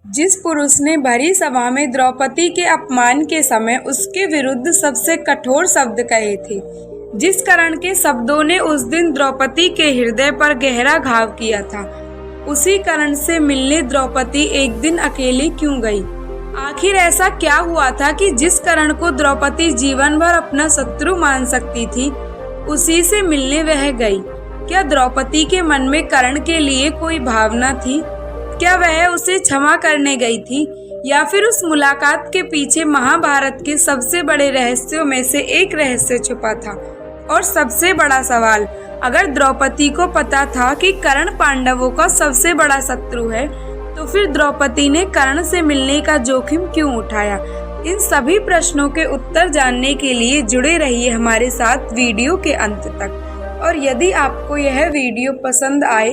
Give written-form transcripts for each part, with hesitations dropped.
जिस पुरुष ने भरी सभा में द्रौपदी के अपमान के समय उसके विरुद्ध सबसे कठोर शब्द कहे थे, जिस कर्ण के शब्दों ने उस दिन द्रौपदी के हृदय पर गहरा घाव किया था, उसी कर्ण से मिलने द्रौपदी एक दिन अकेली क्यों गई? आखिर ऐसा क्या हुआ था कि जिस कर्ण को द्रौपदी जीवन भर अपना शत्रु मान सकती थी, उसी से मिलने वह गई? क्या द्रौपदी के मन में कर्ण के लिए कोई भावना थी? क्या वह उसे क्षमा करने गई थी, या फिर उस मुलाकात के पीछे महाभारत के सबसे बड़े रहस्यों में से एक रहस्य छुपा था? और सबसे बड़ा सवाल, अगर द्रौपदी को पता था कि कर्ण पांडवों का सबसे बड़ा शत्रु है, तो फिर द्रौपदी ने कर्ण से मिलने का जोखिम क्यों उठाया? इन सभी प्रश्नों के उत्तर जानने के लिए जुड़े रहिए हमारे साथ वीडियो के अंत तक। और यदि आपको यह वीडियो पसंद आए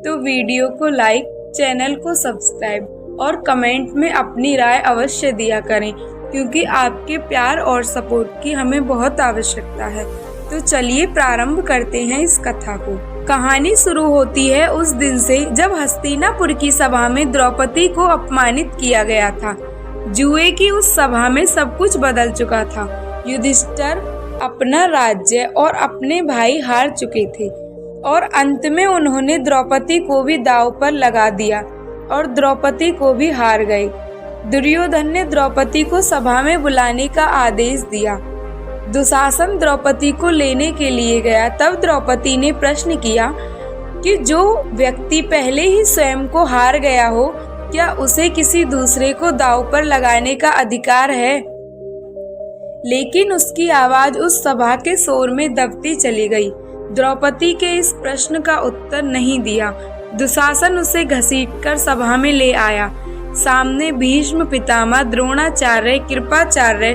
तो वीडियो को लाइक, चैनल को सब्सक्राइब और कमेंट में अपनी राय अवश्य दिया करें, क्योंकि आपके प्यार और सपोर्ट की हमें बहुत आवश्यकता है। तो चलिए प्रारंभ करते हैं इस कथा को। कहानी शुरू होती है उस दिन से जब हस्तिनापुर की सभा में द्रौपदी को अपमानित किया गया था। जुए की उस सभा में सब कुछ बदल चुका था। युधिष्ठिर अपना राज्य और अपने भाई हार चुके थे और अंत में उन्होंने द्रौपदी को भी दांव पर लगा दिया और द्रौपदी को भी हार गए। दुर्योधन ने द्रौपदी को सभा में बुलाने का आदेश दिया। दुशासन द्रौपदी को लेने के लिए गया। तब द्रौपदी ने प्रश्न किया कि जो व्यक्ति पहले ही स्वयं को हार गया हो, क्या उसे किसी दूसरे को दांव पर लगाने का अधिकार है? लेकिन उसकी आवाज उस सभा के शोर में दबती चली गई। द्रौपदी के इस प्रश्न का उत्तर नहीं दिया। दुशासन उसे घसीटकर सभा में ले आया। सामने भीष्म पितामह, द्रोणाचार्य, कृपाचार्य,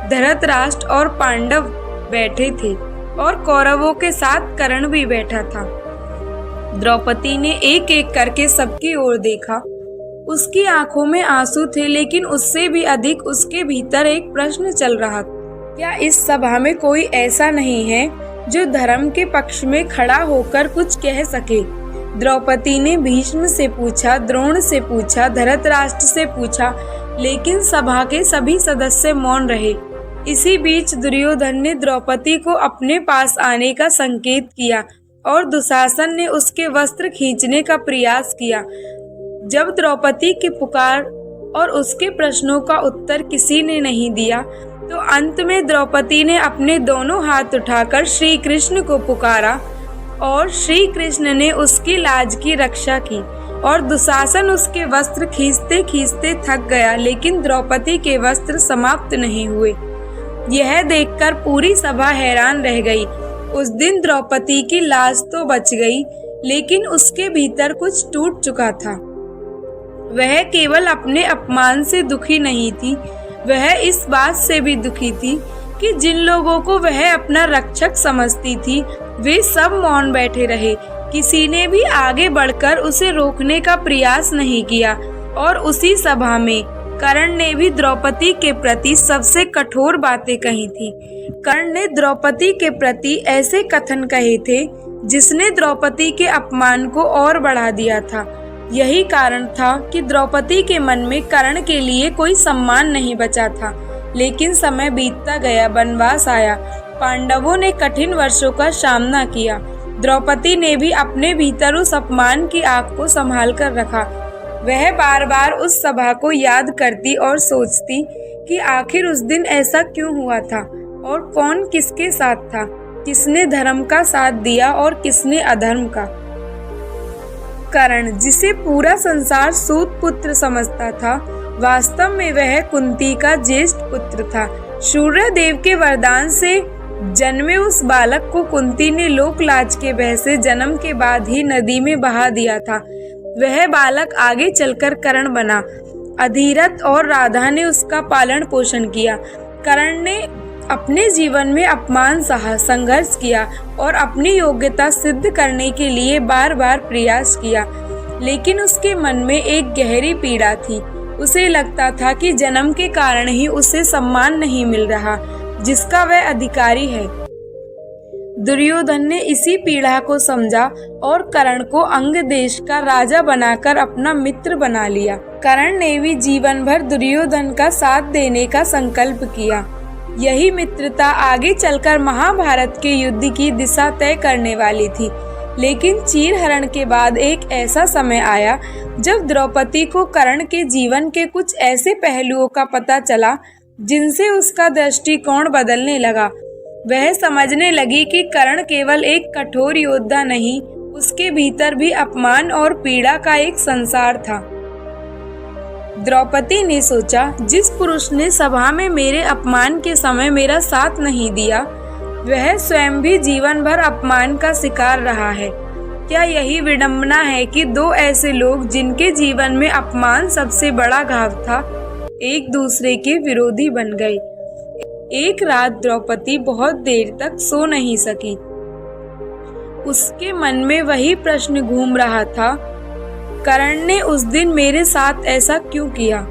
धृतराष्ट्र और पांडव बैठे थे और कौरवों के साथ कर्ण भी बैठा था। द्रौपदी ने एक एक करके सबकी ओर देखा। उसकी आंखों में आंसू थे, लेकिन उससे भी अधिक उसके भीतर एक प्रश्न चल रहा था। क्या इस सभा में कोई ऐसा नहीं है जो धर्म के पक्ष में खड़ा होकर कुछ कह सके? द्रौपदी ने भीष्म से पूछा, द्रोण से पूछा, धृतराष्ट्र से पूछा, लेकिन सभा के सभी सदस्य मौन रहे। इसी बीच दुर्योधन ने द्रौपदी को अपने पास आने का संकेत किया और दुशासन ने उसके वस्त्र खींचने का प्रयास किया। जब द्रौपदी की पुकार और उसके प्रश्नों का उत्तर किसी ने नहीं दिया, तो अंत में द्रौपदी ने अपने दोनों हाथ उठाकर श्री कृष्ण को पुकारा और श्री कृष्ण ने उसकी लाज की रक्षा की और दुशासन उसके वस्त्र खींचते खींचते थक गया, लेकिन द्रौपदी के वस्त्र समाप्त नहीं हुए। यह देखकर पूरी सभा हैरान रह गई। उस दिन द्रौपदी की लाज तो बच गई, लेकिन उसके भीतर कुछ टूट चुका था। वह केवल अपने अपमान से दुखी नहीं थी, वह इस बात से भी दुखी थी कि जिन लोगों को वह अपना रक्षक समझती थी, वे सब मौन बैठे रहे। किसी ने भी आगे बढ़कर उसे रोकने का प्रयास नहीं किया। और उसी सभा में कर्ण ने भी द्रौपदी के प्रति सबसे कठोर बातें कही थी। कर्ण ने द्रौपदी के प्रति ऐसे कथन कहे थे जिसने द्रौपदी के अपमान को और बढ़ा दिया था। यही कारण था कि द्रौपदी के मन में कर्ण के लिए कोई सम्मान नहीं बचा था। लेकिन समय बीतता गया, वनवास आया, पांडवों ने कठिन वर्षों का सामना किया। द्रौपदी ने भी अपने भीतर उस अपमान की आग को संभाल कर रखा। वह बार बार उस सभा को याद करती और सोचती कि आखिर उस दिन ऐसा क्यों हुआ था और कौन किसके साथ था, किसने धर्म का साथ दिया और किसने अधर्म का। कर्ण, जिसे पूरा संसार सूत पुत्र समझता था, वास्तव में वह कुंती का ज्येष्ठ पुत्र था। सूर्य देव के वरदान से जन्मे उस बालक को कुंती ने लोकलाज के भय से जन्म के बाद ही नदी में बहा दिया था। वह बालक आगे चलकर कर्ण बना। अधिरथ और राधा ने उसका पालन पोषण किया। कर्ण ने अपने जीवन में अपमान सहा, संघर्ष किया और अपनी योग्यता सिद्ध करने के लिए बार बार प्रयास किया। लेकिन उसके मन में एक गहरी पीड़ा थी। उसे लगता था कि जन्म के कारण ही उसे सम्मान नहीं मिल रहा जिसका वह अधिकारी है। दुर्योधन ने इसी पीड़ा को समझा और कर्ण को अंग देश का राजा बनाकर अपना मित्र बना लिया। कर्ण ने भी जीवन भर दुर्योधन का साथ देने का संकल्प किया। यही मित्रता आगे चलकर महाभारत के युद्ध की दिशा तय करने वाली थी। लेकिन चीरहरण के बाद एक ऐसा समय आया जब द्रौपदी को कर्ण के जीवन के कुछ ऐसे पहलुओं का पता चला जिनसे उसका दृष्टिकोण बदलने लगा। वह समझने लगी कि कर्ण केवल एक कठोर योद्धा नहीं, उसके भीतर भी अपमान और पीड़ा का एक संसार था। द्रौपदी ने सोचा, जिस पुरुष ने सभा में मेरे अपमान के समय मेरा साथ नहीं दिया, वह स्वयं भी जीवन भर अपमान का शिकार रहा है। क्या यही विडंबना है कि दो ऐसे लोग जिनके जीवन में अपमान सबसे बड़ा घाव था, एक दूसरे के विरोधी बन गए। एक रात द्रौपदी बहुत देर तक सो नहीं सकी। उसके मन में वही प्रश्न घूम रहा था, कर्ण ने उस दिन मेरे साथ ऐसा क्यों किया?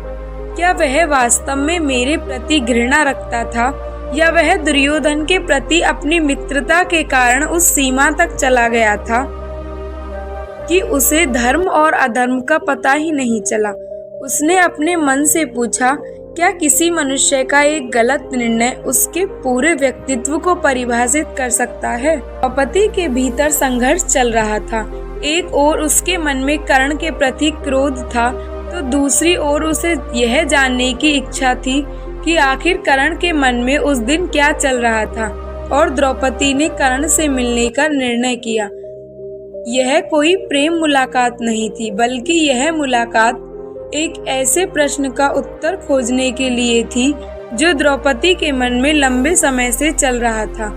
क्या वह वास्तव में मेरे प्रति घृणा रखता था या वह दुर्योधन के प्रति अपनी मित्रता के कारण उस सीमा तक चला गया था कि उसे धर्म और अधर्म का पता ही नहीं चला। उसने अपने मन से पूछा, क्या किसी मनुष्य का एक गलत निर्णय उसके पूरे व्यक्तित्व को परिभाषित कर सकता है? द्रौपदी के भीतर संघर्ष चल रहा था। एक ओर उसके मन में कर्ण के प्रति क्रोध था, तो दूसरी ओर उसे यह जानने की इच्छा थी कि आखिर कर्ण के मन में उस दिन क्या चल रहा था। और द्रौपदी ने कर्ण से मिलने का निर्णय किया। यह कोई प्रेम मुलाकात नहीं थी, बल्कि यह मुलाकात एक ऐसे प्रश्न का उत्तर खोजने के लिए थी जो द्रौपदी के मन में लंबे समय से चल रहा था।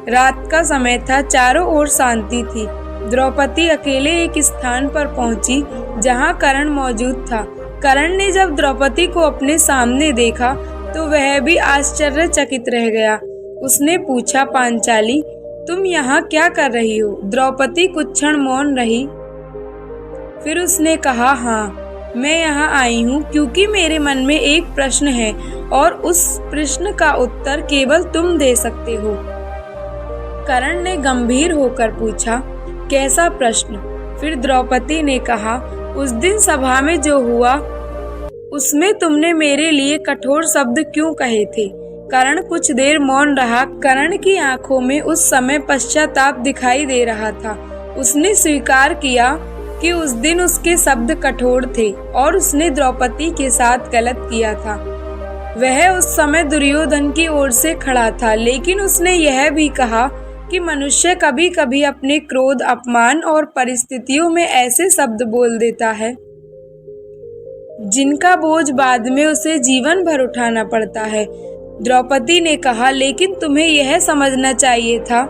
रात का समय था, चारों ओर शांति थी। द्रौपदी अकेले एक स्थान पर पहुंची जहां कर्ण मौजूद था। कर्ण ने जब द्रौपदी को अपने सामने देखा तो वह भी आश्चर्यचकित रह गया। उसने पूछा, पांचाली, तुम यहाँ क्या कर रही हो? द्रौपदी कुछ क्षण मौन रही, फिर उसने कहा, हाँ, मैं यहाँ आई हूँ क्योंकि मेरे मन में एक प्रश्न है और उस प्रश्न का उत्तर केवल तुम दे सकते हो। कर्ण ने गंभीर होकर पूछा, कैसा प्रश्न? फिर द्रौपदी ने कहा, उस दिन सभा में जो हुआ उसमें तुमने मेरे लिए कठोर शब्द क्यों कहे थे? कर्ण कुछ देर मौन रहा। कर्ण की आंखों में उस समय पश्चाताप दिखाई दे रहा था। उसने स्वीकार किया कि उस दिन उसके शब्द कठोर थे और उसने द्रौपदी के साथ गलत किया था। वह उस समय दुर्योधन की ओर से खड़ा था, लेकिन उसने यह भी कहा कि मनुष्य कभी कभी अपने क्रोध, अपमान और परिस्थितियों में ऐसे शब्द बोल देता है जिनका बोझ बाद में उसे जीवन भर उठाना पड़ता है। द्रौपदी ने कहा, लेकिन तुम्हें यह समझना चाहिए था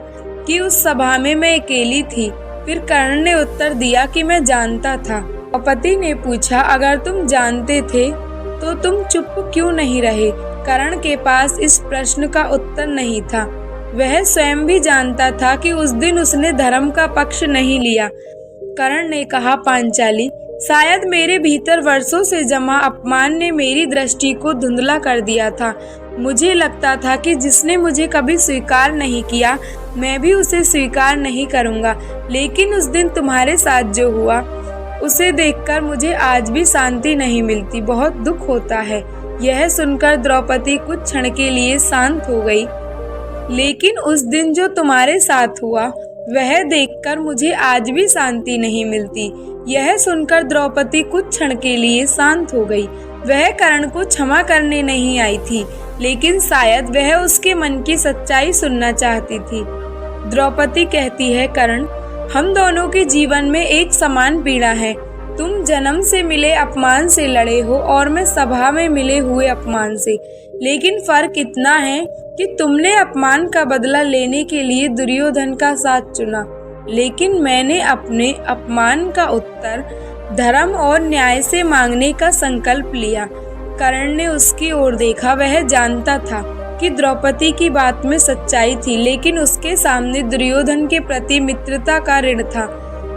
कि उस सभा में मैं अकेली थी। फिर कर्ण ने उत्तर दिया कि मैं जानता था। द्रौपदी ने पूछा, अगर तुम जानते थे तो तुम चुप क्यों नहीं रहे? कर्ण के पास इस प्रश्न का उत्तर नहीं था। वह स्वयं भी जानता था कि उस दिन उसने धर्म का पक्ष नहीं लिया। कर्ण ने कहा, पांचाली, शायद मेरे भीतर वर्षों से जमा अपमान ने मेरी दृष्टि को धुंधला कर दिया था। मुझे लगता था कि जिसने मुझे कभी स्वीकार नहीं किया, मैं भी उसे स्वीकार नहीं करूंगा। लेकिन उस दिन तुम्हारे साथ जो हुआ, उसे देखकर मुझे आज भी शांति नहीं मिलती। बहुत दुख होता है। यह सुनकर द्रौपदी कुछ क्षण के लिए शांत हो गई। लेकिन उस दिन जो तुम्हारे साथ हुआ, वह देखकर मुझे आज भी शांति नहीं मिलती। यह सुनकर द्रौपदी कुछ क्षण के लिए शांत हो गई। वह कर्ण को क्षमा करने नहीं आई थी, लेकिन शायद वह उसके मन की सच्चाई सुनना चाहती थी। द्रौपदी कहती है, कर्ण, हम दोनों के जीवन में एक समान पीड़ा है। तुम जन्म से मिले अपमान से लड़े हो और मैं सभा में मिले हुए अपमान से। लेकिन फर्क इतना है कि तुमने अपमान का बदला लेने के लिए दुर्योधन का साथ चुना, लेकिन मैंने अपने अपमान का उत्तर धर्म और न्याय से मांगने का संकल्प लिया। कर्ण ने उसकी ओर देखा। वह जानता था कि द्रौपदी की बात में सच्चाई थी, लेकिन उसके सामने दुर्योधन के प्रति मित्रता का ऋण था।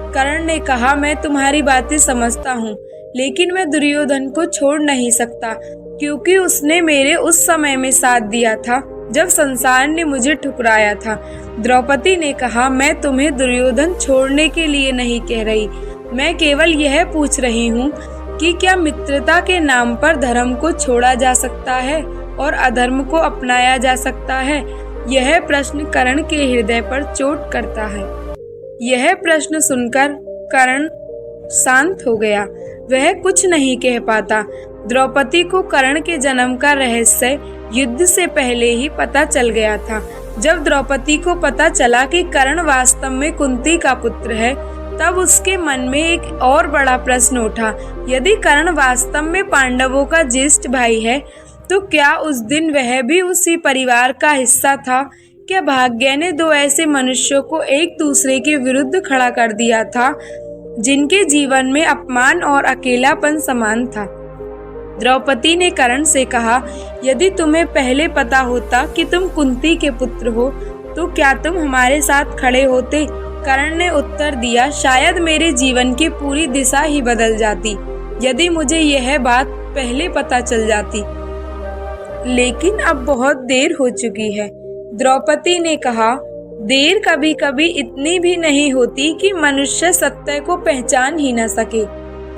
कर्ण ने कहा, मैं तुम्हारी बातें समझता हूँ, लेकिन मैं दुर्योधन को छोड़ नहीं सकता, क्योंकि उसने मेरे उस समय में साथ दिया था जब संसार ने मुझे ठुकराया था। द्रौपदी ने कहा, मैं तुम्हें दुर्योधन छोड़ने के लिए नहीं कह रही, मैं केवल यह पूछ रही हूँ कि क्या मित्रता के नाम पर धर्म को छोड़ा जा सकता है और अधर्म को अपनाया जा सकता है? यह प्रश्न कर्ण के हृदय पर चोट करता है। यह प्रश्न सुनकर कर्ण शांत हो गया। वह कुछ नहीं कह पाता। द्रौपदी को कर्ण के जन्म का रहस्य युद्ध से पहले ही पता चल गया था। जब द्रौपदी को पता चला कि कर्ण वास्तव में कुंती का पुत्र है, तब उसके मन में एक और बड़ा प्रश्न उठा। यदि कर्ण वास्तव में पांडवों का ज्येष्ठ भाई है, तो क्या उस दिन वह भी उसी परिवार का हिस्सा था? क्या भाग्य ने दो ऐसे मनुष्यों को एक दूसरे के विरुद्ध खड़ा कर दिया था, जिनके जीवन में अपमान और अकेलापन समान था? द्रौपदी ने कर्ण से कहा, यदि तुम्हें पहले पता होता कि तुम कुंती के पुत्र हो, तो क्या तुम हमारे साथ खड़े होते? कर्ण ने उत्तर दिया, शायद मेरे जीवन की पूरी दिशा ही बदल जाती, यदि मुझे यह बात पहले पता चल जाती। लेकिन अब बहुत देर हो चुकी है। द्रौपदी ने कहा, देर कभी कभी इतनी भी नहीं होती कि मनुष्य सत्य को पहचान ही न सके,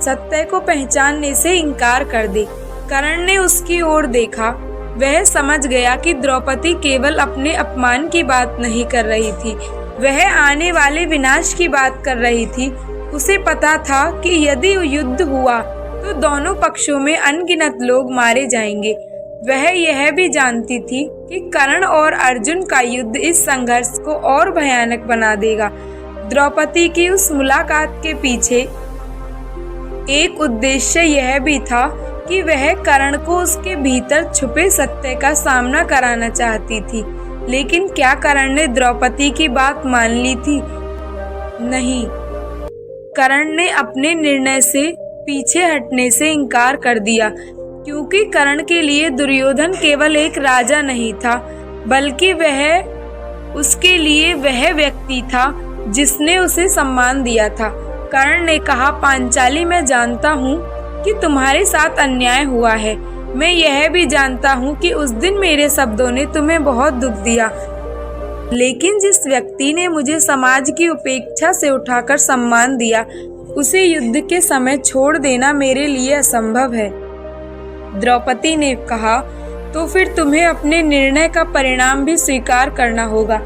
सत्य को पहचानने से इनकार कर दे। कर्ण ने उसकी ओर देखा। वह समझ गया कि द्रौपदी केवल अपने अपमान की बात नहीं कर रही थी, वह आने वाले विनाश की बात कर रही थी। उसे पता था कि यदि युद्ध हुआ तो दोनों पक्षों में अनगिनत लोग मारे जाएंगे। वह यह भी जानती थी कि कर्ण और अर्जुन का युद्ध इस संघर्ष को और भयानक बना देगा। द्रौपदी की उस मुलाकात के पीछे एक उद्देश्य यह भी था कि वह कर्ण को उसके भीतर छुपे सत्य का सामना कराना चाहती थी। लेकिन क्या कर्ण ने द्रौपदी की बात मान ली थी? नहीं। कर्ण ने अपने निर्णय से पीछे हटने से इनकार कर दिया, क्योंकि कर्ण के लिए दुर्योधन केवल एक राजा नहीं था, बल्कि उसके लिए वह व्यक्ति था जिसने उसे सम्मान दिया था। कर्ण ने कहा, पांचाली, मैं जानता हूँ कि तुम्हारे साथ अन्याय हुआ है। मैं यह भी जानता हूँ कि उस दिन मेरे शब्दों ने तुम्हें बहुत दुख दिया, लेकिन जिस व्यक्ति ने मुझे समाज की उपेक्षा से उठाकर सम्मान दिया, उसे युद्ध के समय छोड़ देना मेरे लिए असंभव है। द्रौपदी ने कहा, तो फिर तुम्हें अपने निर्णय का परिणाम भी स्वीकार करना होगा।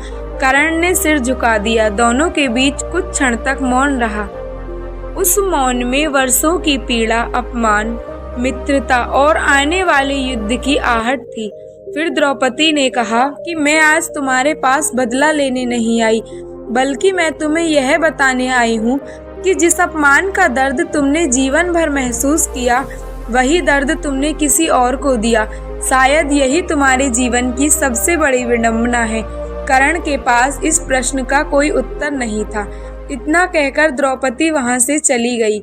कर्ण ने सिर झुका दिया। दोनों के बीच कुछ क्षण तक मौन रहा। उस मौन में वर्षों की पीड़ा, अपमान, मित्रता और आने वाले युद्ध की आहट थी। फिर द्रौपदी ने कहा कि मैं आज तुम्हारे पास बदला लेने नहीं आई, बल्कि मैं तुम्हें यह बताने आई हूँ कि जिस अपमान का दर्द तुमने जीवन भर महसूस किया, वही दर्द तुमने किसी और को दिया। शायद यही तुम्हारे जीवन की सबसे बड़ी विडंबना है। कर्ण के पास इस प्रश्न का कोई उत्तर नहीं था। इतना कहकर द्रौपदी वहां से चली गई।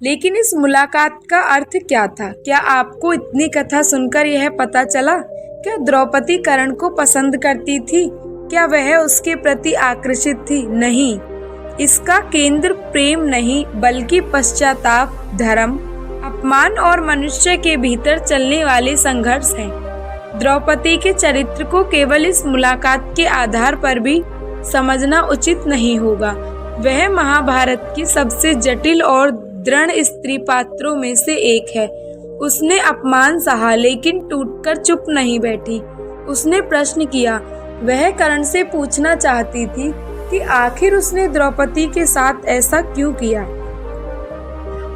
लेकिन इस मुलाकात का अर्थ क्या था? क्या आपको इतनी कथा सुनकर यह पता चला? क्या द्रौपदी कर्ण को पसंद करती थी? क्या वह उसके प्रति आकर्षित थी? नहीं। इसका केंद्र प्रेम नहीं, बल्कि पश्चाताप, धर्म, अपमान और मनुष्य के भीतर चलने वाले संघर्ष हैं। द्रौपदी के चरित्र को केवल इस मुलाकात के आधार पर भी समझना उचित नहीं होगा। वह महाभारत की सबसे जटिल और दृढ़ स्त्री पात्रों में से एक है। उसने अपमान सहा, लेकिन टूटकर चुप नहीं बैठी। उसने प्रश्न किया। वह कर्ण से पूछना चाहती थी कि आखिर उसने द्रौपदी के साथ ऐसा क्यों किया।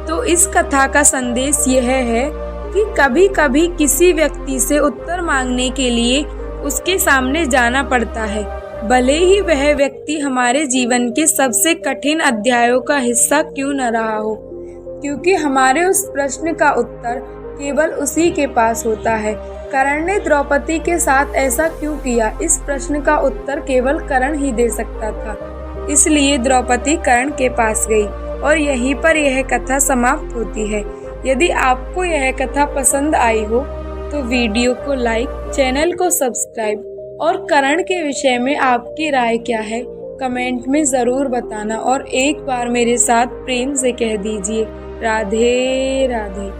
तो इस कथा का संदेश यह है कि कभी कभी किसी व्यक्ति से उत्तर मांगने के लिए उसके सामने जाना पड़ता है, भले ही वह व्यक्ति हमारे जीवन के सबसे कठिन अध्यायों का हिस्सा क्यों न रहा हो, क्योंकि हमारे उस प्रश्न का उत्तर केवल उसी के पास होता है। कर्ण ने द्रौपदी के साथ ऐसा क्यों किया, इस प्रश्न का उत्तर केवल कर्ण ही दे सकता था। इसलिए द्रौपदी कर्ण के पास गई और यहीं पर यह कथा समाप्त होती है। यदि आपको यह कथा पसंद आई हो तो वीडियो को लाइक, चैनल को सब्सक्राइब और कर्ण के विषय में आपकी राय क्या है कमेंट में ज़रूर बताना और एक बार मेरे साथ प्रेम से कह दीजिए, राधे राधे।